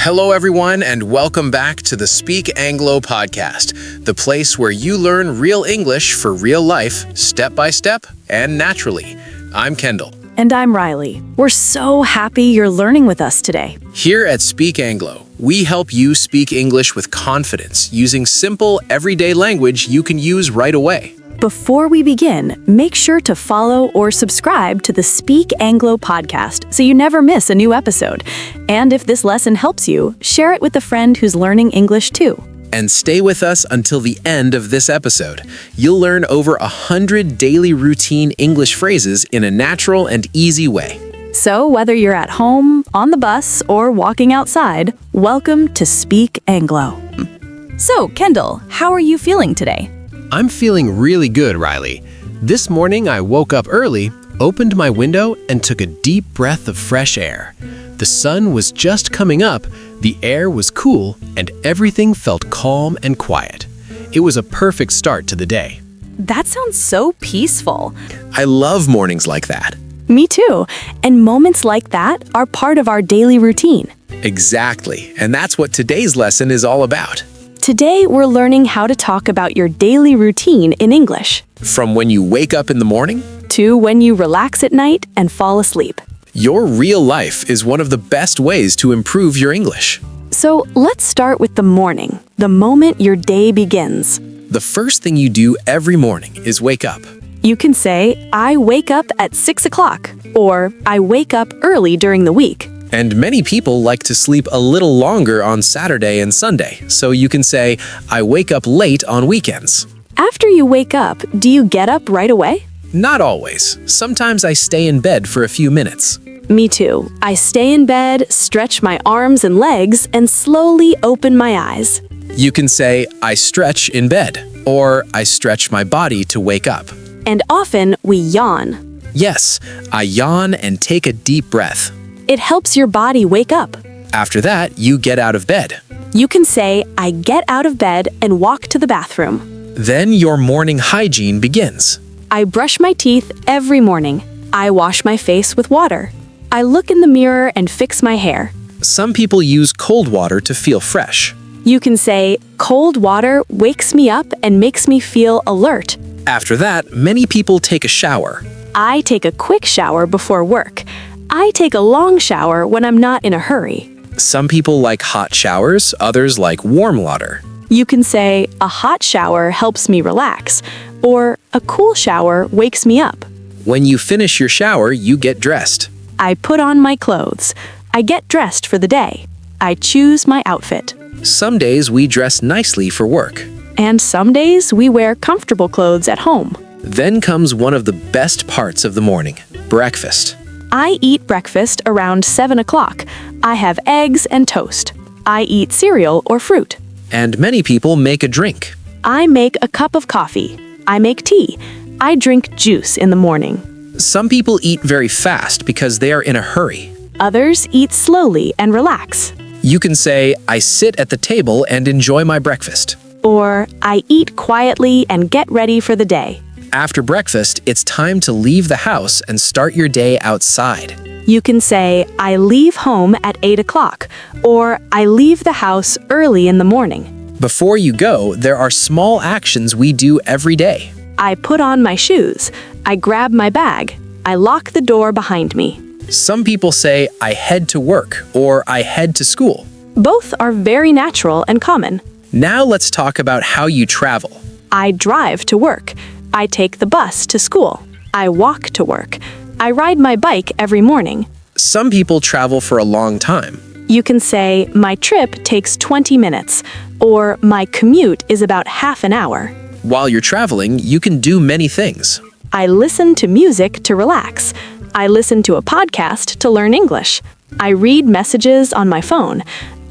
Hello, everyone, and welcome back to the SpeakAnglo podcast, the place where you learn real English for real life, step by step and naturally. I'm Kendall. And I'm Riley. We're so happy you're learning with us today. Here at SpeakAnglo, we help you speak English with confidence using simple, everyday language you can use right away. Before we begin, make sure to follow or subscribe to the SpeakAnglo podcast so you never miss a new episode. And if this lesson helps you, share it with a friend who's learning English too. And stay with us until the end of this episode. You'll learn over 100 daily routine English phrases in a natural and easy way. So whether you're at home, on the bus, or walking outside, welcome to SpeakAnglo. So, Kendall, how are you feeling today? I'm feeling really good, Riley. This morning I woke up early, opened my window, and took a deep breath of fresh air. The sun was just coming up, the air was cool, and everything felt calm and quiet. It was a perfect start to the day. That sounds so peaceful. I love mornings like that. Me too. And moments like that are part of our daily routine. Exactly, and that's what today's lesson is all about. Today, we're learning how to talk about your daily routine in English. From when you wake up in the morning to when you relax at night and fall asleep. Your real life is one of the best ways to improve your English. So let's start with the morning, the moment your day begins. The first thing you do every morning is wake up. You can say, I wake up at 6 o'clock, or I wake up early during the week. And many people like to sleep a little longer on Saturday and Sunday, so you can say, I wake up late on weekends. After you wake up, do you get up right away? Not always. Sometimes I stay in bed for a few minutes. Me too. I stay in bed, stretch my arms and legs, and slowly open my eyes. You can say, I stretch in bed, or I stretch my body to wake up. And often we yawn. Yes, I yawn and take a deep breath. It helps your body wake up. After that, you get out of bed. You can say, I get out of bed and walk to the bathroom. Then your morning hygiene begins. I brush my teeth every morning. I wash my face with water. I look in the mirror and fix my hair. Some people use cold water to feel fresh. You can say, cold water wakes me up and makes me feel alert. After that, many people take a shower. I take a quick shower before work. I take a long shower when I'm not in a hurry. Some people like hot showers, others like warm water. You can say, a hot shower helps me relax, or a cool shower wakes me up. When you finish your shower, you get dressed. I put on my clothes. I get dressed for the day. I choose my outfit. Some days we dress nicely for work. And some days we wear comfortable clothes at home. Then comes one of the best parts of the morning, breakfast. I eat breakfast around 7 o'clock. I have eggs and toast. I eat cereal or fruit. And many people make a drink. I make a cup of coffee. I make tea. I drink juice in the morning. Some people eat very fast because they are in a hurry. Others eat slowly and relax. You can say, I sit at the table and enjoy my breakfast. Or, I eat quietly and get ready for the day. After breakfast, it's time to leave the house and start your day outside. You can say, I leave home at 8 o'clock, or I leave the house early in the morning. Before you go, there are small actions we do every day. I put on my shoes. I grab my bag. I lock the door behind me. Some people say, I head to work, or I head to school. Both are very natural and common. Now let's talk about how you travel. I drive to work. I take the bus to school. I walk to work. I ride my bike every morning. Some people travel for a long time. You can say, my trip takes 20 minutes, or my commute is about half an hour. While you're traveling, you can do many things. I listen to music to relax. I listen to a podcast to learn English. I read messages on my phone.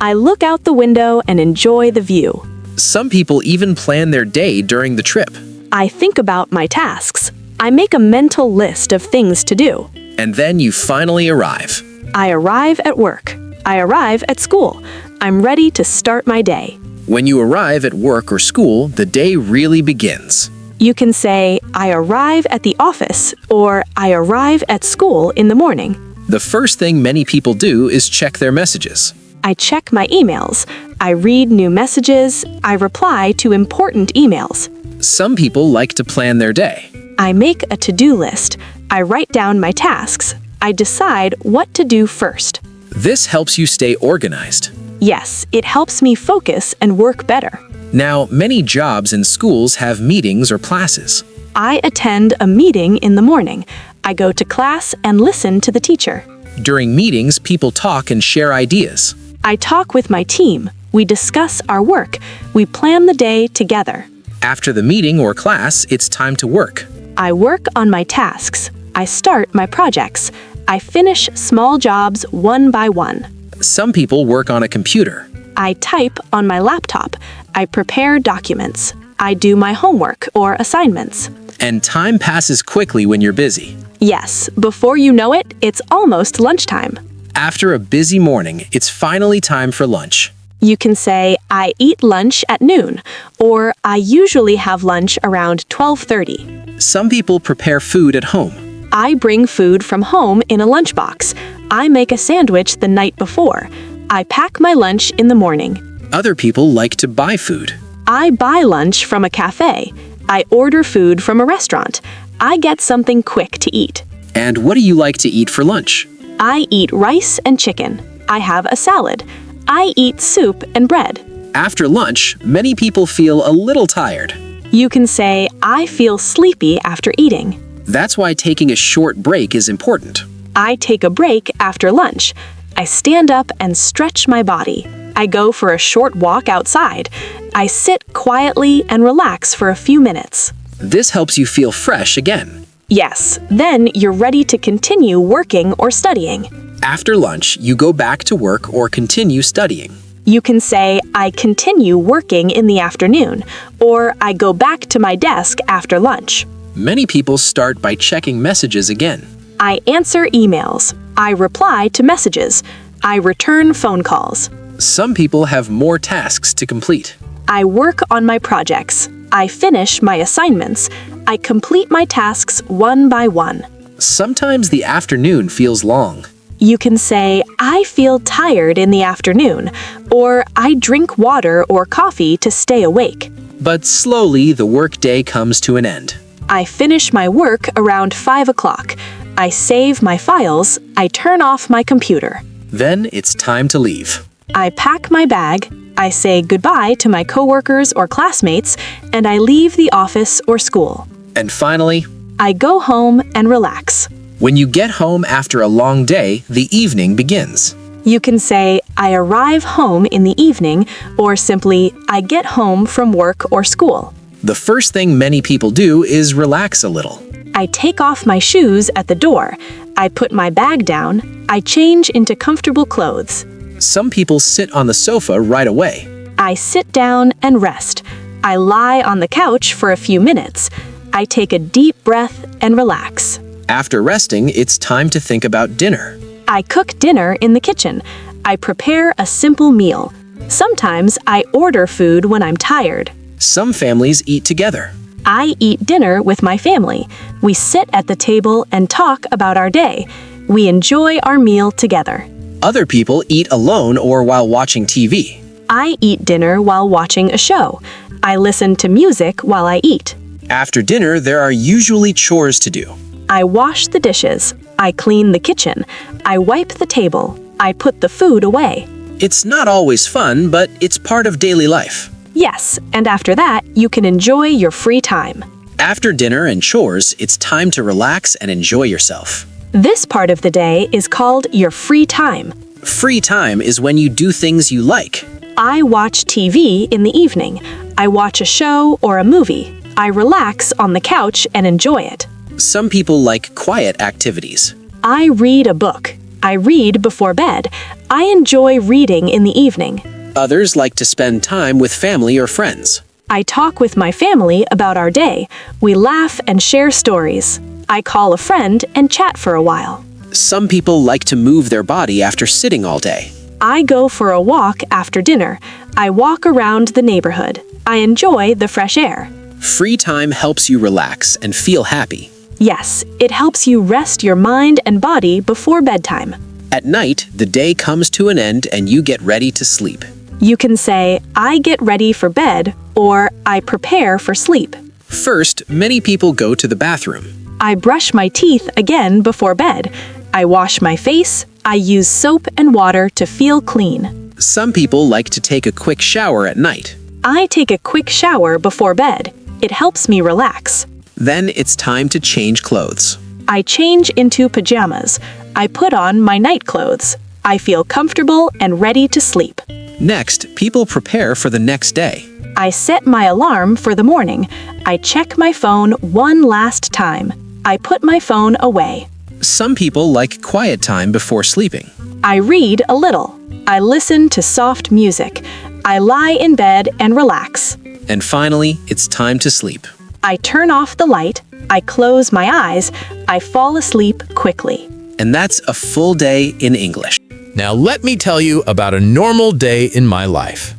I look out the window and enjoy the view. Some people even plan their day during the trip. I think about my tasks. I make a mental list of things to do. And then you finally arrive. I arrive at work. I arrive at school. I'm ready to start my day. When you arrive at work or school, the day really begins. You can say, I arrive at the office, or I arrive at school in the morning. The first thing many people do is check their messages. I check my emails. I read new messages. I reply to important emails. Some people like to plan their day. I make a to-do list. I write down my tasks. I decide what to do first. This helps you stay organized. Yes, it helps me focus and work better. Now, many jobs and schools have meetings or classes. I attend a meeting in the morning. I go to class and listen to the teacher. During meetings, people talk and share ideas. I talk with my team. We discuss our work. We plan the day together. After the meeting or class, it's time to work. I work on my tasks. I start my projects. I finish small jobs one by one. Some people work on a computer. I type on my laptop. I prepare documents. I do my homework or assignments. And time passes quickly when you're busy. Yes, before you know it, it's almost lunchtime. After a busy morning, it's finally time for lunch. You can say, I eat lunch at noon, or I usually have lunch around 12:30. Some people prepare food at home. I bring food from home in a lunchbox. I make a sandwich the night before. I pack my lunch in the morning. Other people like to buy food. I buy lunch from a cafe. I order food from a restaurant. I get something quick to eat. And what do you like to eat for lunch? I eat rice and chicken. I have a salad. I eat soup and bread. After lunch, many people feel a little tired. You can say, I feel sleepy after eating. That's why taking a short break is important. I take a break after lunch. I stand up and stretch my body. I go for a short walk outside. I sit quietly and relax for a few minutes. This helps you feel fresh again. Yes, then you're ready to continue working or studying. After lunch, you go back to work or continue studying. You can say, I continue working in the afternoon, or I go back to my desk after lunch. Many people start by checking messages again. I answer emails. I reply to messages. I return phone calls. Some people have more tasks to complete. I work on my projects. I finish my assignments. I complete my tasks one by one. Sometimes the afternoon feels long. You can say, I feel tired in the afternoon, or I drink water or coffee to stay awake. But slowly, the workday comes to an end. I finish my work around 5 o'clock. I save my files. I turn off my computer. Then it's time to leave. I pack my bag. I say goodbye to my coworkers or classmates, and I leave the office or school. And finally, I go home and relax. when you get home after a long day, the evening begins. You can say, I arrive home in the evening, or simply, I get home from work or school. The first thing many people do is relax a little. I take off my shoes at the door. I put my bag down. I change into comfortable clothes. Some people sit on the sofa right away. I sit down and rest. I lie on the couch for a few minutes. I take a deep breath and relax. After resting, it's time to think about dinner. I cook dinner in the kitchen. I prepare a simple meal. Sometimes I order food when I'm tired. Some families eat together. I eat dinner with my family. We sit at the table and talk about our day. We enjoy our meal together. Other people eat alone or while watching TV. I eat dinner while watching a show. I listen to music while I eat. After dinner, there are usually chores to do. I wash the dishes. I clean the kitchen. I wipe the table. I put the food away. It's not always fun, but it's part of daily life. Yes, and after that, you can enjoy your free time. After dinner and chores, it's time to relax and enjoy yourself. This part of the day is called your free time. Free time is when you do things you like. I watch TV in the evening. I watch a show or a movie. I relax on the couch and enjoy it. Some people like quiet activities. I read a book. I read before bed. I enjoy reading in the evening. Others like to spend time with family or friends. I talk with my family about our day. We laugh and share stories. I call a friend and chat for a while. Some people like to move their body after sitting all day. I go for a walk after dinner. I walk around the neighborhood. I enjoy the fresh air. Free time helps you relax and feel happy. Yes, it helps you rest your mind and body before bedtime. At night, the day comes to an end and you get ready to sleep. You can say, I get ready for bed, or I prepare for sleep. First, many people go to the bathroom. I brush my teeth again before bed. I wash my face. I use soap and water to feel clean. Some people like to take a quick shower at night. I take a quick shower before bed. It helps me relax. Then it's time to change clothes. I change into pajamas. I put on my night clothes. I feel comfortable and ready to sleep. Next, people prepare for the next day. I set my alarm for the morning. I check my phone one last time. I put my phone away. Some people like quiet time before sleeping. I read a little. I listen to soft music. I lie in bed and relax. And finally, it's time to sleep. I turn off the light. I close my eyes. I fall asleep quickly. And that's a full day in English. Now let me tell you about a normal day in my life.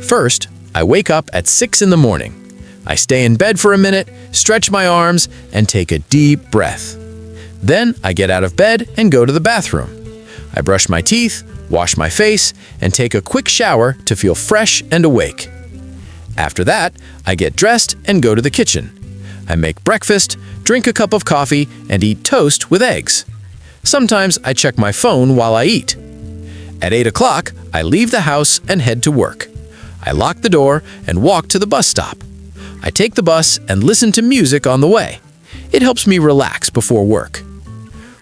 First, I wake up at 6 in the morning. I stay in bed for a minute, stretch my arms, and take a deep breath. Then I get out of bed and go to the bathroom. I brush my teeth, wash my face, and take a quick shower to feel fresh and awake. After that, I get dressed and go to the kitchen. I make breakfast, drink a cup of coffee, and eat toast with eggs. Sometimes I check my phone while I eat. At 8 o'clock, I leave the house and head to work. I lock the door and walk to the bus stop. I take the bus and listen to music on the way. It helps me relax before work.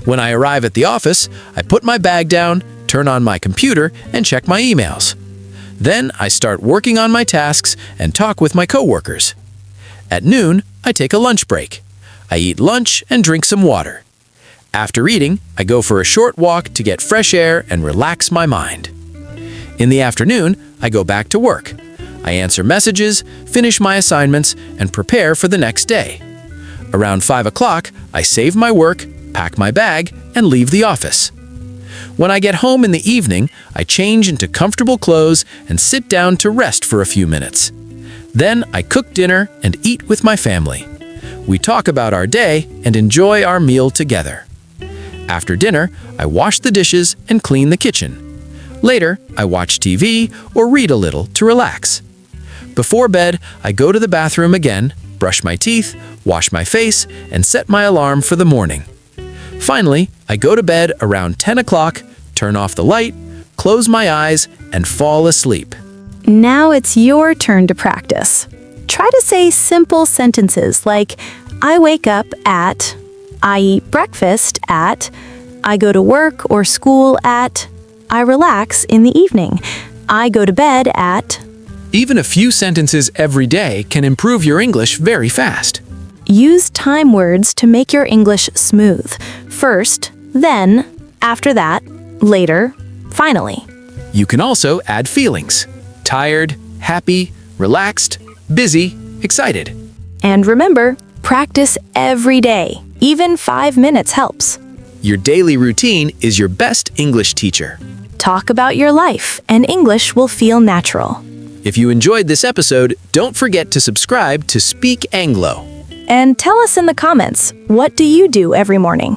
When I arrive at the office, I put my bag down, turn on my computer, and check my emails. Then I start working on my tasks and talk with my coworkers. At noon, I take a lunch break. I eat lunch and drink some water. After eating, I go for a short walk to get fresh air and relax my mind. In the afternoon, I go back to work. I answer messages, finish my assignments, and prepare for the next day. Around 5 o'clock, I save my work, pack my bag, and leave the office. When I get home in the evening, I change into comfortable clothes and sit down to rest for a few minutes. Then I cook dinner and eat with my family. We talk about our day and enjoy our meal together. After dinner, I wash the dishes and clean the kitchen. Later, I watch TV or read a little to relax. Before bed, I go to the bathroom again, brush my teeth, wash my face, and set my alarm for the morning. Finally, I go to bed around 10 o'clock, turn off the light, close my eyes, and fall asleep. Now it's your turn to practice. Try to say simple sentences like, I wake up at, I eat breakfast at, I go to work or school at, I relax in the evening, I go to bed at. Even a few sentences every day can improve your English very fast. Use time words to make your English smooth. First, then, after that, later, finally. You can also add feelings: tired, happy, relaxed, busy, excited. And remember, practice every day. Even 5 minutes helps. Your daily routine is your best English teacher. Talk about your life, and English will feel natural. If you enjoyed this episode, don't forget to subscribe to Speak Anglo. And tell us in the comments, what do you do every morning?